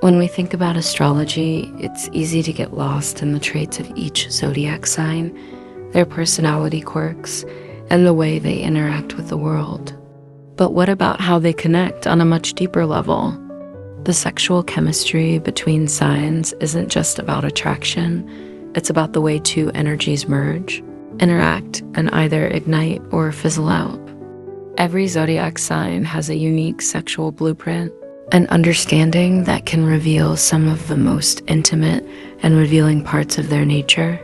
When we think about astrology, it's easy to get lost in the traits of each zodiac sign, their personality quirks, and the way they interact with the world. But what about how they connect on a much deeper level? The sexual chemistry between signs isn't just about attraction, it's about the way two energies merge, interact, and either ignite or fizzle out. Every zodiac sign has a unique sexual blueprint, an understanding that can reveal some of the most intimate and revealing parts of their nature.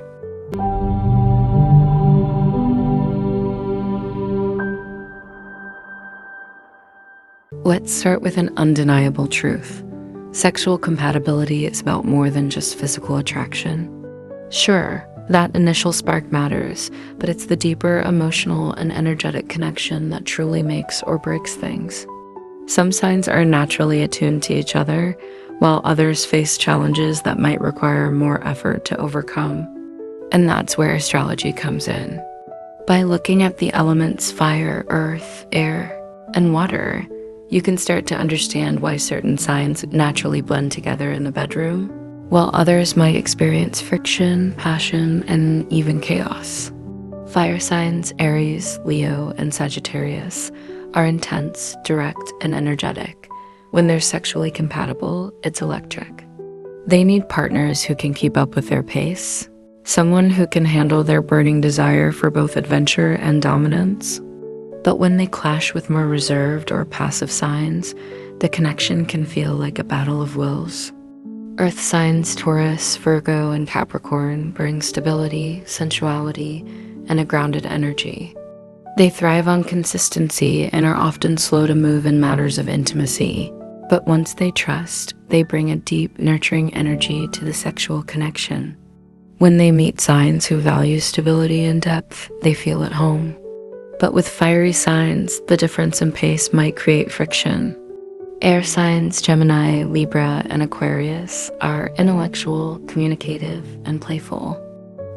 Let's start with an undeniable truth. Sexual compatibility is about more than just physical attraction. Sure, that initial spark matters, but it's the deeper emotional and energetic connection that truly makes or breaks things. Some signs are naturally attuned to each other, while others face challenges that might require more effort to overcome. And that's where astrology comes in. By looking at the elements fire, earth, air, and water, you can start to understand why certain signs naturally blend together in the bedroom, while others might experience friction, passion, and even chaos. Fire signs, Aries, Leo, and Sagittarius, are intense, direct, and energetic. When they're sexually compatible, it's electric. They need partners who can keep up with their pace, someone who can handle their burning desire for both adventure and dominance. But when they clash with more reserved or passive signs, the connection can feel like a battle of wills. Earth signs Taurus, Virgo, and Capricorn bring stability, sensuality, and a grounded energy. They thrive on consistency and are often slow to move in matters of intimacy. But once they trust, they bring a deep, nurturing energy to the sexual connection. When they meet signs who value stability and depth, they feel at home. But with fiery signs, the difference in pace might create friction. Air signs, Gemini, Libra, and Aquarius, are intellectual, communicative, and playful.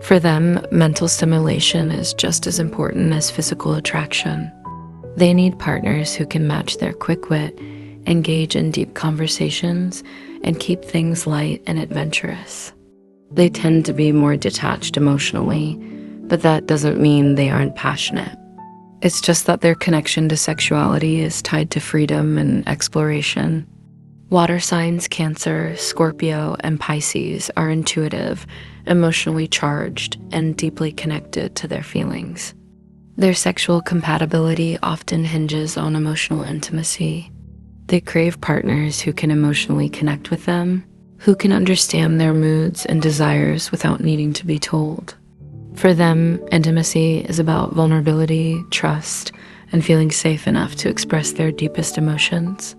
For them, mental stimulation is just as important as physical attraction. They need partners who can match their quick wit, engage in deep conversations, and keep things light and adventurous. They tend to be more detached emotionally, but that doesn't mean they aren't passionate. It's just that their connection to sexuality is tied to freedom and exploration. Water signs Cancer, Scorpio, and Pisces are intuitive, emotionally charged, and deeply connected to their feelings. Their sexual compatibility often hinges on emotional intimacy. They crave partners who can emotionally connect with them, who can understand their moods and desires without needing to be told. For them, intimacy is about vulnerability, trust, and feeling safe enough to express their deepest emotions.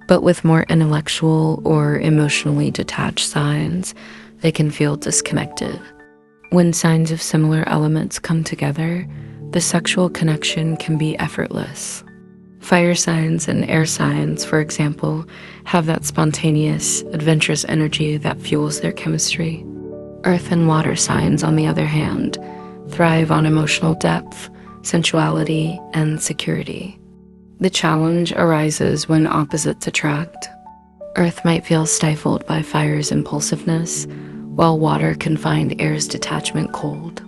But with more intellectual or emotionally detached signs, they can feel disconnected. When signs of similar elements come together, the sexual connection can be effortless. Fire signs and air signs, for example, have that spontaneous, adventurous energy that fuels their chemistry. Earth and water signs, on the other hand, thrive on emotional depth, sensuality, and security. The challenge arises when opposites attract. Earth might feel stifled by fire's impulsiveness, while water can find air's detachment cold.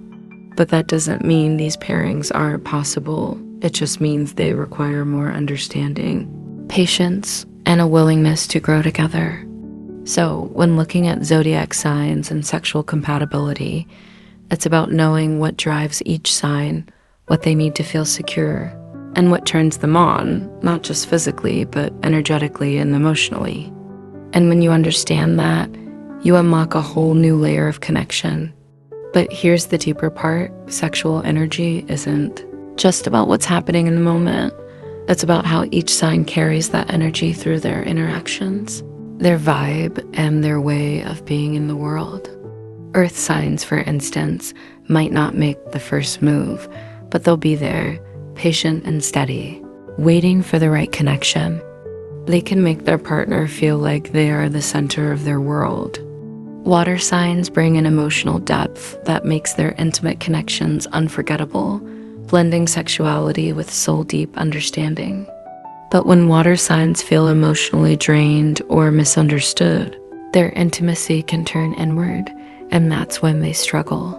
But that doesn't mean these pairings aren't possible. It just means they require more understanding, patience, and a willingness to grow together. So, when looking at zodiac signs and sexual compatibility, it's about knowing what drives each sign, what they need to feel secure, and what turns them on, not just physically, but energetically and emotionally. And when you understand that, you unlock a whole new layer of connection. But here's the deeper part: sexual energy isn't just about what's happening in the moment. It's about how each sign carries that energy through their interactions, their vibe, and their way of being in the world. Earth signs, for instance, might not make the first move, but they'll be there, patient and steady, waiting for the right connection. They can make their partner feel like they are the center of their world. Water signs bring an emotional depth that makes their intimate connections unforgettable, blending sexuality with soul-deep understanding. But when water signs feel emotionally drained or misunderstood, their intimacy can turn inward, and that's when they struggle.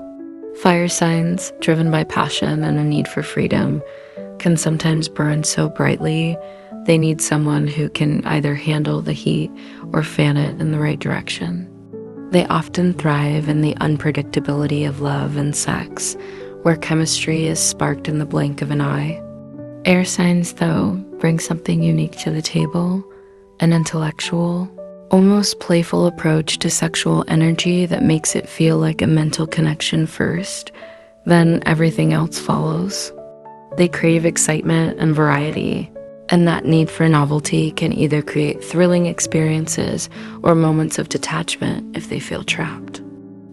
Fire signs, driven by passion and a need for freedom, can sometimes burn so brightly they need someone who can either handle the heat or fan it in the right direction. They often thrive in the unpredictability of love and sex, where chemistry is sparked in the blink of an eye. Air signs, though, bring something unique to the table, an intellectual, almost playful approach to sexual energy that makes it feel like a mental connection first, then everything else follows. They crave excitement and variety, and that need for novelty can either create thrilling experiences or moments of detachment if they feel trapped.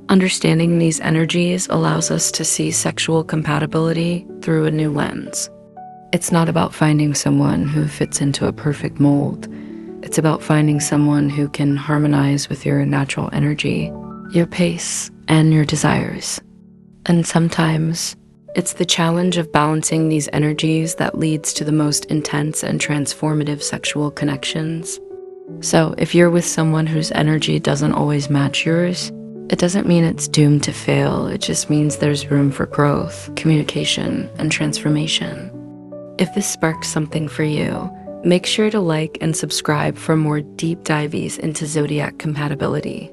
Understanding these energies allows us to see sexual compatibility through a new lens. It's not about finding someone who fits into a perfect mold. It's about finding someone who can harmonize with your natural energy, your pace, and your desires. And sometimes, it's the challenge of balancing these energies that leads to the most intense and transformative sexual connections. So if you're with someone whose energy doesn't always match yours, it doesn't mean it's doomed to fail. It just means there's room for growth, communication, and transformation. If this sparks something for you, make sure to like and subscribe for more deep dives into Zodiac compatibility.